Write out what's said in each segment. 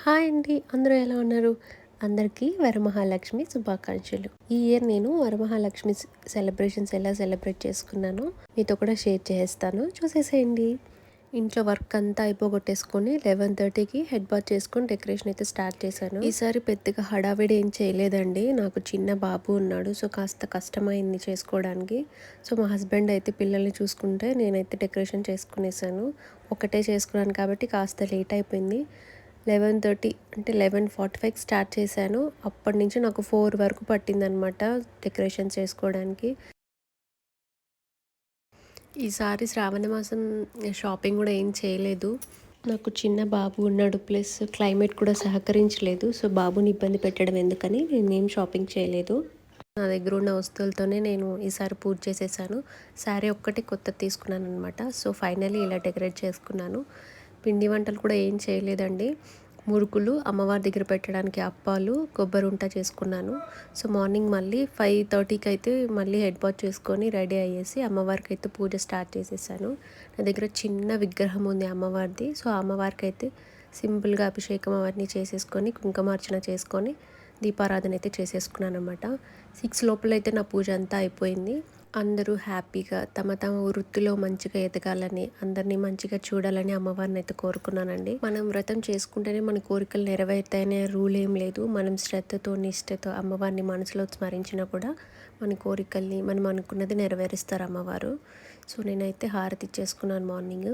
Hi అండి, అందరూ ఎలా ఉన్నారు? అందరికీ వరమహాలక్ష్మి శుభాకాంక్షలు. ఈ ఇయర్ నేను వరమహాలక్ష్మి సెలబ్రేషన్స్ ఎలా సెలబ్రేట్ చేసుకున్నానో మీతో కూడా షేర్ చేస్తాను, చూసేసేయండి. ఇంట్లో వర్క్ అంతా అయిపోగొట్టేసుకొని 11:30కి హెడ్ బాత్ చేసుకొని డెకరేషన్ అయితే స్టార్ట్ చేశాను. ఈసారి పెద్దగా హడావిడి ఏం చేయలేదండి. నాకు చిన్న బాబు ఉన్నాడు, సో కాస్త కష్టమైంది చేసుకోవడానికి. సో మా హస్బెండ్ అయితే పిల్లల్ని చూసుకుంటే నేనైతే డెకరేషన్ చేసుకునేసాను. ఒకటే చేసుకున్నాను కాబట్టి కాస్త లేట్ అయిపోయింది. 11:30 అంటే 11:45కి స్టార్ట్ చేశాను. అప్పటి నుంచి నాకు 4 వరకు పట్టిందనమాట డెకరేషన్ చేసుకోవడానికి. ఈసారి శ్రావణ మాసం షాపింగ్ కూడా ఏం చేయలేదు. నాకు చిన్న బాబు ఉన్నాడు, ప్లస్ క్లైమేట్ కూడా సహకరించలేదు. సో బాబుని ఇబ్బంది పెట్టడం ఎందుకని నేనేం షాపింగ్ చేయలేదు. నా దగ్గర ఉన్న వస్తువులతోనే నేను ఈసారి పూజ చేసేసాను. శారీ ఒక్కటి కొత్తది తీసుకున్నాను అనమాట. సో ఫైనల్లీ ఇలా డెకరేట్ చేసుకున్నాను. పిండి వంటలు కూడా ఏం చేయలేదండి. మురుకులు, అమ్మవారి దగ్గర పెట్టడానికి అప్పాలు, కొబ్బరి ఉంట చేసుకున్నాను. సో మార్నింగ్ మళ్ళీ 5:30కి అయితే మళ్ళీ హెడ్ బాత్ చేసుకొని రెడీ అయ్యేసి అమ్మవారికి అయితే పూజ స్టార్ట్ చేసేసాను. నా దగ్గర చిన్న విగ్రహం ఉంది అమ్మవారిది. సో అమ్మవారికి అయితే సింపుల్గా అభిషేకం అవన్నీ చేసేసుకొని కుంకుమార్చన చేసుకొని దీపారాధన అయితే చేసేసుకున్నాను అనమాట. 6 లోపలైతే నా పూజ అంతా అయిపోయింది. అందరూ హ్యాపీగా తమ తమ వృత్తిలో మంచిగా ఎదగాలని, అందరినీ మంచిగా చూడాలని అమ్మవారిని అయితే కోరుకున్నానండి. మనం వ్రతం చేసుకుంటేనే మన కోరికలు నెరవేరుతాయనే రూల్ ఏం లేదు. మనం శ్రద్ధతో నిష్ఠతో అమ్మవారిని మనసులో స్మరించినా కూడా మన కోరికల్ని మనం అనుకున్నది నెరవేరుస్తారు అమ్మవారు. సో నేనైతే హారతి ఇచ్చేసుకున్నాను మార్నింగ్.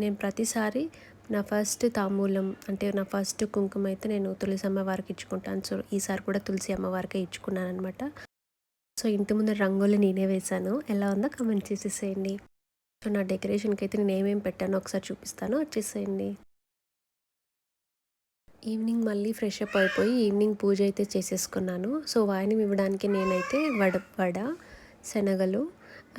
నేను ప్రతిసారి నా ఫస్ట్ తాంబూలం అంటే నా ఫస్ట్ కుంకుమ అయితే నేను తులసి అమ్మవారికి ఇచ్చుకుంటాను. సో ఈసారి కూడా తులసి అమ్మవారికే ఇచ్చుకున్నాను అనమాట. సో ఇంటి ముందర రంగోలి నేనే వేశాను. ఎలా ఉందో కమెంట్ చేసేసేయండి. సో నా డెకరేషన్కి అయితే నేను ఏమేమి పెట్టానో ఒకసారి చూపిస్తాను, వచ్చేసేయండి. ఈవినింగ్ మళ్ళీ ఫ్రెష్ అప్ అయిపోయి ఈవినింగ్ పూజ అయితే చేసేసుకున్నాను. సో వాయినం ఇవ్వడానికి నేనైతే వడ, శనగలు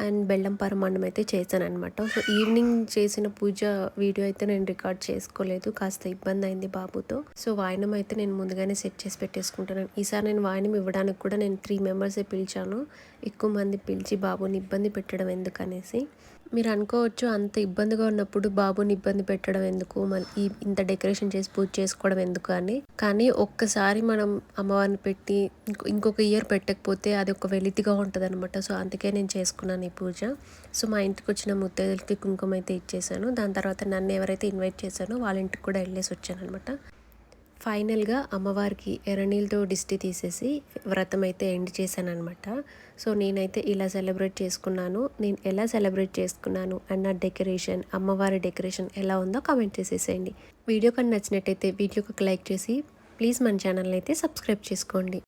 అండ్ బెల్లం పరమాన్నం అయితే చేశాను అనమాట. సో ఈవినింగ్ చేసిన పూజ వీడియో అయితే నేను రికార్డ్ చేసుకోలేదు, కాస్త ఇబ్బంది అయింది బాబుతో. సో వాయినం అయితే నేను ముందుగానే సెట్ చేసి పెట్టేసుకుంటున్నాను. ఈసారి నేను వాయినం ఇవ్వడానికి కూడా నేను 3 మెంబర్సే పిలిచాను. ఎక్కువ మంది పిలిచి బాబుని ఇబ్బంది పెట్టడం ఎందుకనేసి. మీరు అనుకోవచ్చు, అంత ఇబ్బందిగా ఉన్నప్పుడు బాబుని ఇబ్బంది పెట్టడం ఎందుకు, ఇంత డెకరేషన్ చేసి పూజ చేసుకోవడం ఎందుకు అని. కానీ ఒక్కసారి మనం అమ్మవారిని పెట్టి ఇంకొక ఇయర్ పెట్టకపోతే అది ఒక వెలితిగా ఉంటుంది అనమాట. సో అందుకే నేను చేసుకున్నాను ఈ పూజ. సో మా ఇంటికి వచ్చిన ముత్తైదులకి కుంకుమ అయితే ఇచ్చేసాను. దాని తర్వాత నన్ను ఎవరైతే ఇన్వైట్ చేశానో వాళ్ళ ఇంటికి కూడా వెళ్ళేసి వచ్చాను అనమాట. ఫైనల్గా అమ్మవారికి ఎర్రనీళ్ళతో దిష్టి తీసేసి వ్రతం అయితే ఎండ్ చేశాను అనమాట. సో నేనైతే ఇలా సెలబ్రేట్ చేసుకున్నాను. నేను ఎలా సెలబ్రేట్ చేసుకున్నాను అండ్ నా డెకరేషన్, అమ్మవారి డెకరేషన్ ఎలా ఉందో కామెంట్ చేసేసేయండి. వీడియో కానీ నచ్చినట్టయితే వీడియోకి ఒక లైక్ చేసి ప్లీజ్ మన ఛానల్ని అయితే సబ్స్క్రైబ్ చేసుకోండి.